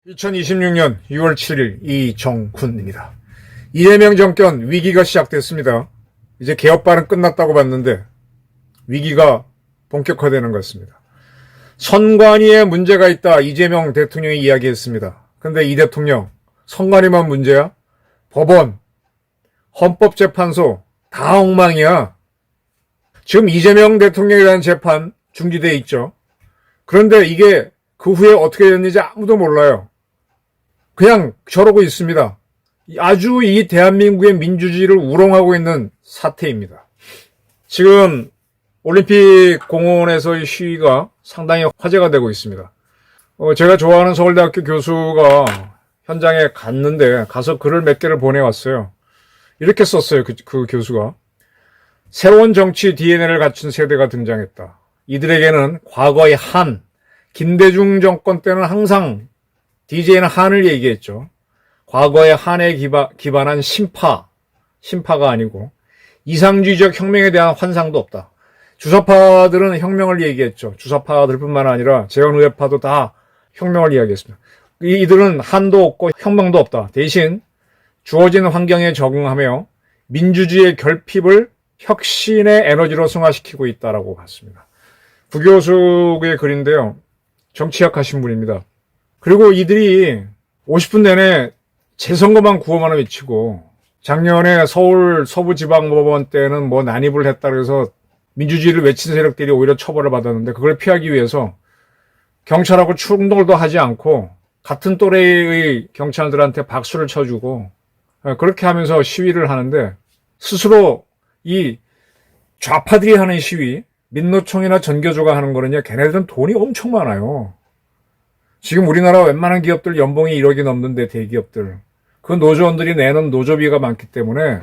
(2026년 6월 7일) 이정훈입니다. 이재명 정권 위기가 시작됐습니다. 이제 개업발은 끝났다고 봤는데 위기가 본격화되는 것 같습니다. 선관위에 문제가 있다, 이재명 대통령이 이야기했습니다. 근데 이 대통령 선관위만 문제야? 법원, 헌법재판소 다 엉망이야. 지금 이재명 대통령에 대한 재판 중지돼 있죠. 그런데 이게 그 후에 어떻게 됐는지 아무도 몰라요. 그냥 저러고 있습니다. 아주 이 대한민국의 민주주의를 우롱하고 있는 사태입니다. 지금 올림픽 공원에서의 시위가 상당히 화제가 되고 있습니다. 제가 좋아하는 서울대학교 교수가 현장에 갔는데 가서 글을 몇 개를 보내왔어요. 이렇게 썼어요. 그 교수가. 새로운 정치 DNA를 갖춘 세대가 등장했다. 이들에게는 과거의 김대중 정권 때는 항상 DJ는 한을 얘기했죠. 과거의 한에 기반한 심파가 아니고 이상주의적 혁명에 대한 환상도 없다. 주사파들은 혁명을 얘기했죠. 주사파들뿐만 아니라 재헌의회파도 다 혁명을 이야기했습니다. 이들은 한도 없고 혁명도 없다. 대신 주어진 환경에 적응하며 민주주의의 결핍을 혁신의 에너지로 승화시키고 있다라고 봤습니다. 부교수의 글인데요. 정치학하신 분입니다. 그리고 이들이 50분 내내 재선거만 구호만 외치고 작년에 서울 서부지방법원 때는 뭐 난입을 했다 그래서 민주주의를 외친 세력들이 오히려 처벌을 받았는데 그걸 피하기 위해서 경찰하고 충돌도 하지 않고 같은 또래의 경찰들한테 박수를 쳐주고 그렇게 하면서 시위를 하는데 스스로 이 좌파들이 하는 시위, 민노총이나 전교조가 하는 거는요, 걔네들은 돈이 엄청 많아요. 지금 우리나라 웬만한 기업들 연봉이 1억이 넘는데 대기업들. 그 노조원들이 내는 노조비가 많기 때문에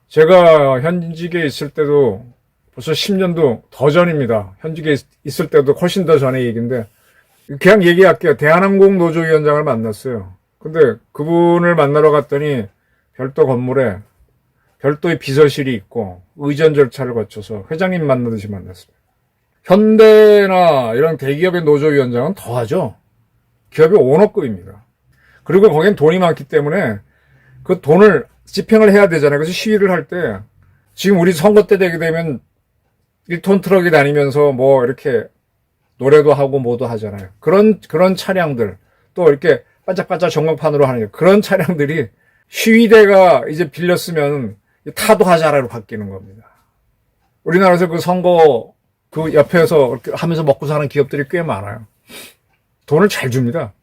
제가 현직에 있을 때도 벌써 10년도 더 전입니다. 현직에 있을 때도 훨씬 더 전의 얘기인데 그냥 얘기할게요. 대한항공 노조위원장을 만났어요. 근데 그분을 만나러 갔더니 별도 건물에 별도의 비서실이 있고 의전 절차를 거쳐서 회장님 만나듯이 만났습니다. 현대나 이런 대기업의 노조위원장은 더하죠. 기업이 오너급입니다. 그리고 거긴 돈이 많기 때문에 그 돈을 집행을 해야 되잖아요. 그래서 시위를 할 때 지금 우리 선거 때 되게 되면 1톤 트럭이 다니면서 뭐 이렇게 노래도 하고 뭐도 하잖아요. 그런 차량들 또 이렇게 반짝반짝 전광판으로 하는 그런 차량들이 시위대가 이제 빌렸으면 타도 하자라로 바뀌는 겁니다. 우리나라에서 그 선거 그 옆에서 이렇게 하면서 먹고 사는 기업들이 꽤 많아요. 돈을 잘 줍니다.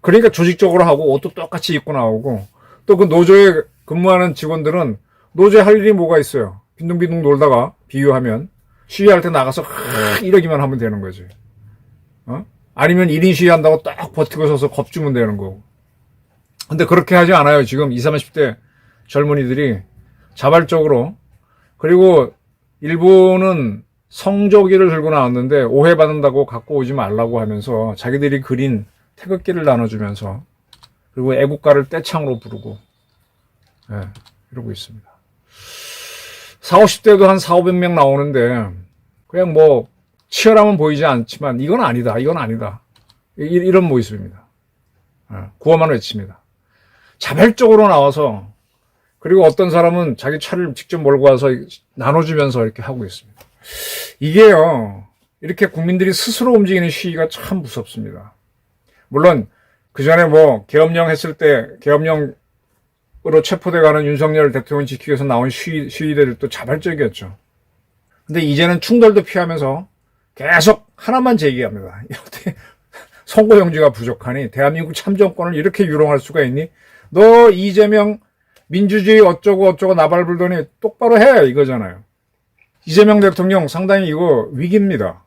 그러니까 조직적으로 하고 옷도 똑같이 입고 나오고 또 그 노조에 근무하는 직원들은 노조에 할 일이 뭐가 있어요. 빈둥빈둥 놀다가 비유하면 시위할 때 나가서 이러기만 하면 되는 거지. 아니면 1인 시위한다고 딱 버티고 서서 겁주면 되는 거고. 근데 그렇게 하지 않아요. 지금 20, 30대 젊은이들이 자발적으로. 그리고 일본은 성조기를 들고 나왔는데 오해받는다고 갖고 오지 말라고 하면서 자기들이 그린 태극기를 나눠주면서 그리고 애국가를 떼창으로 부르고 이러고 있습니다. 40, 50대도 한 4, 500명 나오는데 그냥 뭐 치열함은 보이지 않지만 이건 아니다. 이런 모습입니다. 구호만 외칩니다. 자발적으로 나와서 그리고 어떤 사람은 자기 차를 직접 몰고 와서 나눠주면서 이렇게 하고 있습니다. 이게요, 이렇게 국민들이 스스로 움직이는 시위가 참 무섭습니다. 물론 그 전에 뭐 계엄령 했을 때 계엄령으로 체포돼가는 윤석열 대통령 지키기 위해서 나온 시위대들도 자발적이었죠. 근데 이제는 충돌도 피하면서 계속 하나만 제기합니다. 어떻게 선거용지가 부족하니 대한민국 참정권을 이렇게 유롱할 수가 있니? 너 이재명 민주주의 어쩌고 나발 불더니 똑바로 해 이거잖아요. 이재명 대통령 상당히 이거 위기입니다.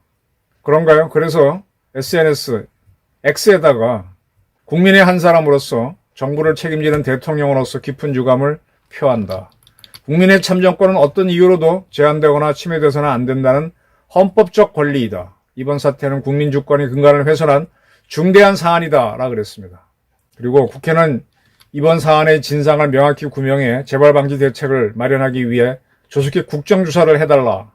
그런가요? 그래서 SNS X에다가 국민의 한 사람으로서 정부를 책임지는 대통령으로서 깊은 유감을 표한다. 국민의 참정권은 어떤 이유로도 제한되거나 침해돼서는 안 된다는 헌법적 권리이다. 이번 사태는 국민 주권의 근간을 훼손한 중대한 사안이다. 라 그랬습니다. 그리고 국회는 이번 사안의 진상을 명확히 규명해 재발 방지 대책을 마련하기 위해 조속히 국정조사를 해달라.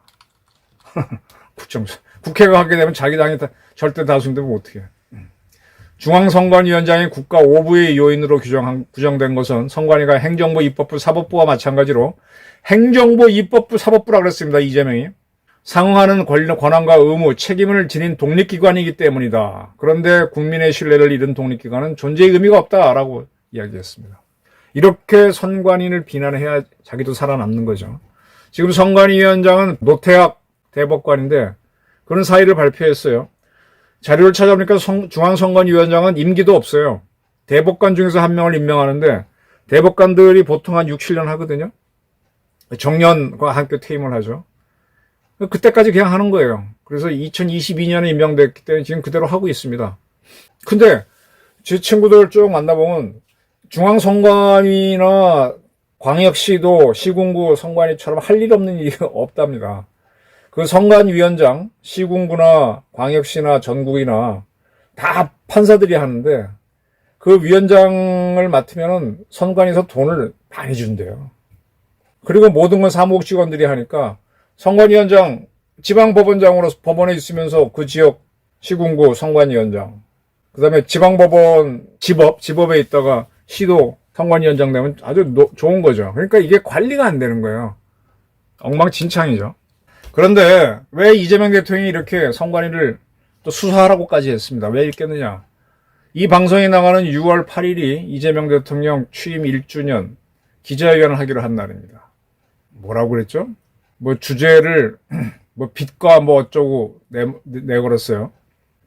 국정조사. 국회가 하게 되면 자기 당이 절대 다수인데 뭐 어떻게 해. 중앙선관위원장이 국가 오부의 요인으로 규정된 것은 선관위가 행정부, 입법부, 사법부와 마찬가지로 행정부, 입법부, 사법부라 그랬습니다. 이재명이. 상응하는 권한과 의무, 책임을 지닌 독립기관이기 때문이다. 그런데 국민의 신뢰를 잃은 독립기관은 존재의 의미가 없다라고 이야기했습니다. 이렇게 선관위를 비난해야 자기도 살아남는 거죠. 지금 선관위원장은 노태학 대법관인데 그런 사의를 발표했어요. 자료를 찾아보니까 중앙선관위원장은 임기도 없어요. 대법관 중에서 한 명을 임명하는데 대법관들이 보통 한 6, 7년 하거든요. 정년과 함께 퇴임을 하죠. 그때까지 그냥 하는 거예요. 그래서 2022년에 임명됐기 때문에 지금 그대로 하고 있습니다. 근데 제 친구들 쭉 만나보면 중앙선관위나 광역시도 시군구 선관위처럼 할 일 없는 일이 없답니다. 그 선관위원장, 시군구나 광역시나 전국이나 다 판사들이 하는데 그 위원장을 맡으면 선관위에서 돈을 많이 준대요. 그리고 모든 건 사무국 직원들이 하니까 선관위원장, 지방법원장으로 법원에 있으면서 그 지역 시군구 선관위원장, 그 다음에 지방법원, 지법에 있다가 시도 선관위원장 되면 아주 좋은 거죠. 그러니까 이게 관리가 안 되는 거예요. 엉망진창이죠. 그런데 왜 이재명 대통령이 이렇게 선관위를 또 수사하라고까지 했습니다. 왜 있겠느냐. 이 방송에 나가는 6월 8일이 이재명 대통령 취임 1주년 기자회견을 하기로 한 날입니다. 뭐라고 그랬죠? 뭐 주제를 뭐 빛과 뭐 어쩌고 내걸었어요.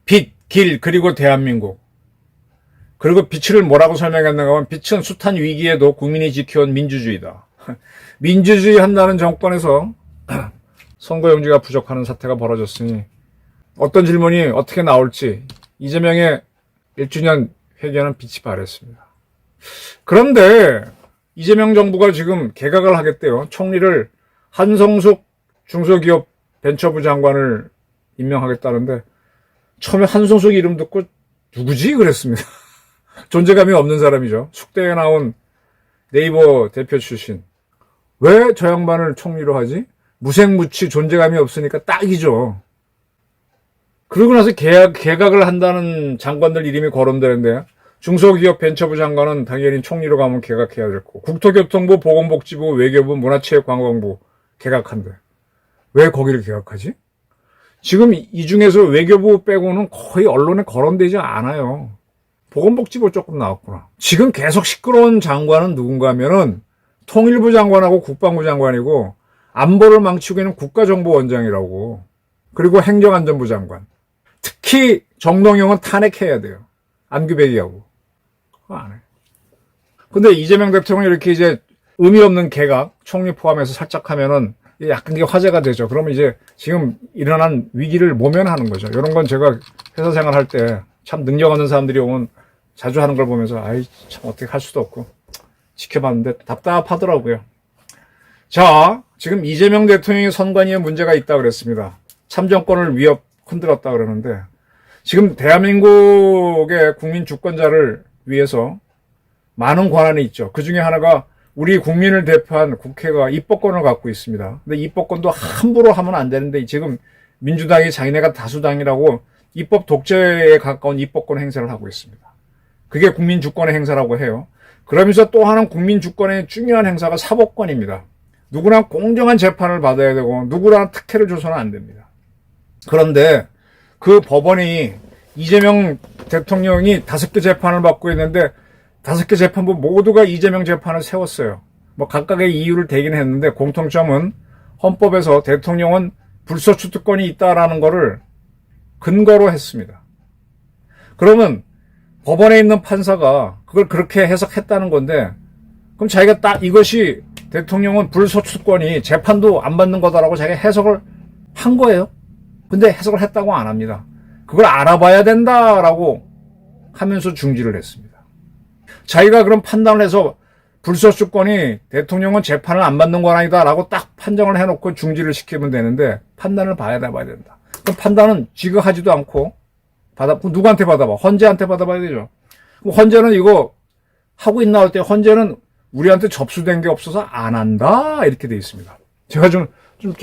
빛, 길, 그리고 대한민국. 그리고 빛을 뭐라고 설명했는가 하면 빛은 숱한 위기에도 국민이 지켜온 민주주의다. 민주주의 한다는 정권에서 선거용지가 부족하는 사태가 벌어졌으니 어떤 질문이 어떻게 나올지 이재명의 1주년 회견은 빛이 발했습니다. 그런데 이재명 정부가 지금 개각을 하겠대요. 총리를 한성숙 중소기업 벤처부 장관을 임명하겠다는데 처음에 한성숙 이름 듣고 누구지? 그랬습니다. 존재감이 없는 사람이죠. 숙대에 나온 네이버 대표 출신. 왜 저 양반을 총리로 하지? 무색무취 존재감이 없으니까 딱이죠. 그러고 나서 개각을 한다는 장관들 이름이 거론되는데 중소기업 벤처부 장관은 당연히 총리로 가면 개각해야 될 거고 국토교통부, 보건복지부, 외교부, 문화체육관광부 개각한대. 왜 거기를 개각하지? 지금 이 중에서 외교부 빼고는 거의 언론에 거론되지 않아요. 보건복지부 조금 나왔구나. 지금 계속 시끄러운 장관은 누군가 하면은 통일부 장관하고 국방부 장관이고 안보를 망치고 있는 국가정보원장이라고. 그리고 행정안전부 장관. 특히 정동영은 탄핵해야 돼요. 안규배기하고. 그거 안 해. 근데 이재명 대통령이 이렇게 이제 의미 없는 개각, 총리 포함해서 살짝 하면은 약간 이게 화제가 되죠. 그러면 이제 지금 일어난 위기를 모면하는 거죠. 이런 건 제가 회사 생활할 때 참 능력 없는 사람들이 오면 자주 하는 걸 보면서 아이 참 어떻게 할 수도 없고 지켜봤는데 답답하더라고요. 자, 지금 이재명 대통령이 선관위에 문제가 있다고 그랬습니다. 참정권을 흔들었다 그러는데 지금 대한민국의 국민 주권자를 위해서 많은 권한이 있죠. 그 중에 하나가 우리 국민을 대표한 국회가 입법권을 갖고 있습니다. 근데 입법권도 함부로 하면 안 되는데 지금 민주당이 자기네가 다수당이라고 입법 독재에 가까운 입법권 행사를 하고 있습니다. 그게 국민 주권의 행사라고 해요. 그러면서 또 하나는 국민 주권의 중요한 행사가 사법권입니다. 누구나 공정한 재판을 받아야 되고 누구나 특혜를 줘서는 안 됩니다. 그런데 그 법원이 이재명 대통령이 5개 재판을 받고 있는데 5개 재판부 모두가 이재명 재판을 세웠어요. 뭐 각각의 이유를 대긴 했는데 공통점은 헌법에서 대통령은 불소추특권이 있다라는 거를 근거로 했습니다. 그러면 법원에 있는 판사가 그걸 그렇게 해석했다는 건데 그럼 자기가 딱 이것이 대통령은 불소추권이 재판도 안 받는 거다라고 자기가 해석을 한 거예요. 근데 해석을 했다고 안 합니다. 그걸 알아봐야 된다라고 하면서 중지를 했습니다. 자기가 그런 판단을 해서 불소추권이 대통령은 재판을 안 받는 건 아니다라고 딱 판정을 해놓고 중지를 시키면 되는데 판단을 봐야 된다. 그럼 판단은 지가 하지도 않고 누구한테 받아봐? 헌재한테 받아봐야 되죠. 그럼 헌재는 이거 하고 있나 할 때 헌재는 우리한테 접수된 게 없어서 안 한다 이렇게 돼 있습니다. 제가 좀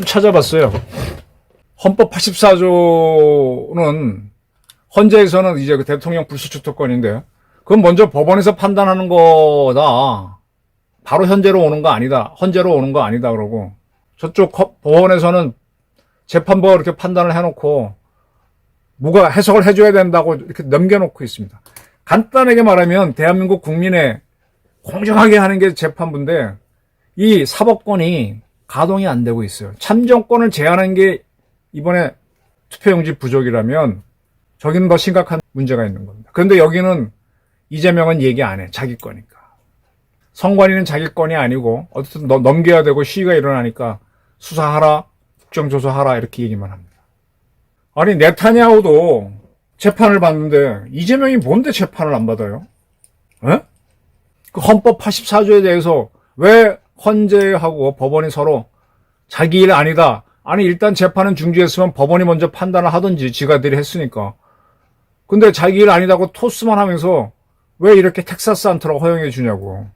찾아봤어요. 헌법 84조는 헌재에서는 이제 그 대통령 불소추특권인데 그건 먼저 법원에서 판단하는 거다. 바로 현재로 오는 거 아니다. 헌재로 오는 거 아니다 그러고 저쪽 법원에서는 재판부가 이렇게 판단을 해놓고 뭐가 해석을 해줘야 된다고 이렇게 넘겨놓고 있습니다. 간단하게 말하면 대한민국 국민의 공정하게 하는 게 재판부인데 이 사법권이 가동이 안 되고 있어요. 참정권을 제한한 게 이번에 투표용지 부족이라면 저기는 더 심각한 문제가 있는 겁니다. 그런데 여기는 이재명은 얘기 안 해. 자기 거니까. 선관위는 자기 건이 아니고 어쨌든 넘겨야 되고 시위가 일어나니까 수사하라, 국정조사하라 이렇게 얘기만 합니다. 아니 네타냐후도 재판을 받는데 이재명이 뭔데 재판을 안 받아요? 에? 그 헌법 84조에 대해서 왜 헌재하고 법원이 서로 자기 일 아니다. 아니 일단 재판은 중지했으면 법원이 먼저 판단을 하든지 지가들이 했으니까. 근데 자기 일 아니다고 토스만 하면서 왜 이렇게 텍사스 안트라고 허용해 주냐고.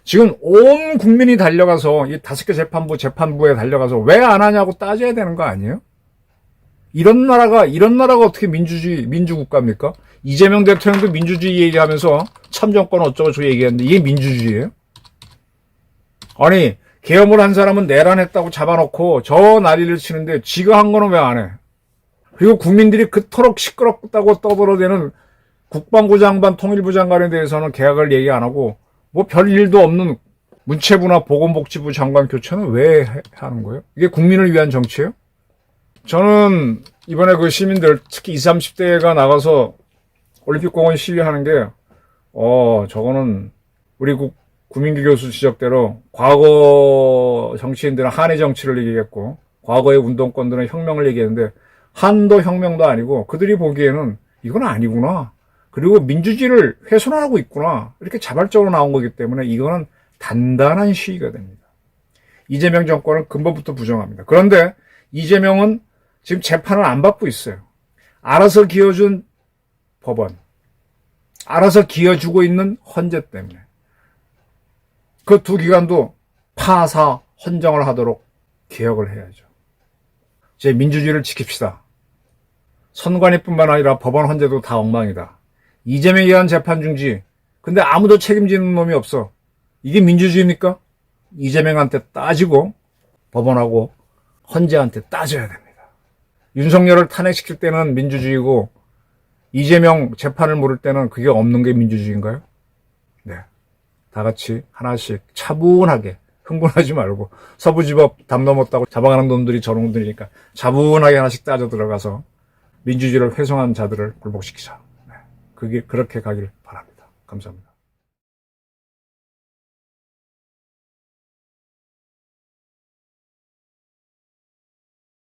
지금 온 국민이 달려가서 이 5개 재판부에 달려가서 왜 안 하냐고 따져야 되는 거 아니에요? 이런 나라가 어떻게 민주국가입니까? 이재명 대통령도 민주주의 얘기하면서 참정권 어쩌고 저쩌고 얘기하는데 이게 민주주의예요? 아니 계엄을 한 사람은 내란했다고 잡아놓고 저 난리를 치는데 지가 한 거는 왜 안 해? 그리고 국민들이 그토록 시끄럽다고 떠들어대는 국방부 장관, 통일부 장관에 대해서는 개혁을 얘기 안 하고 뭐 별일도 없는 문체부나 보건복지부 장관 교체는 왜 하는 거예요? 이게 국민을 위한 정치예요? 저는 이번에 그 시민들 특히 20, 30대가 나가서 올림픽공원 시위하는 게 저거는 우리 구민기 교수 지적대로 과거 정치인들은 한해 정치를 얘기했고 과거의 운동권들은 혁명을 얘기했는데 한도 혁명도 아니고 그들이 보기에는 이건 아니구나. 그리고 민주주의를 훼손하고 있구나. 이렇게 자발적으로 나온 거기 때문에 이거는 단단한 시위가 됩니다. 이재명 정권은 근본부터 부정합니다. 그런데 이재명은 지금 재판을 안 받고 있어요. 알아서 기어준 법원, 알아서 기어주고 있는 헌재 때문에. 그 두 기관도 파사, 헌정을 하도록 개혁을 해야죠. 제 민주주의를 지킵시다. 선관위뿐만 아니라 법원 헌재도 다 엉망이다. 이재명에 의한 재판 중지. 근데 아무도 책임지는 놈이 없어. 이게 민주주의입니까? 이재명한테 따지고 법원하고 헌재한테 따져야 됩니다. 윤석열을 탄핵시킬 때는 민주주의고 이재명 재판을 물을 때는 그게 없는 게 민주주의인가요? 네. 다 같이 하나씩 차분하게 흥분하지 말고 서부지법 담 넘었다고 잡아가는 놈들이 저런 놈들이니까 차분하게 하나씩 따져 들어가서 민주주의를 훼손한 자들을 굴복시키자. 네. 그게 그렇게 가길 바랍니다. 감사합니다.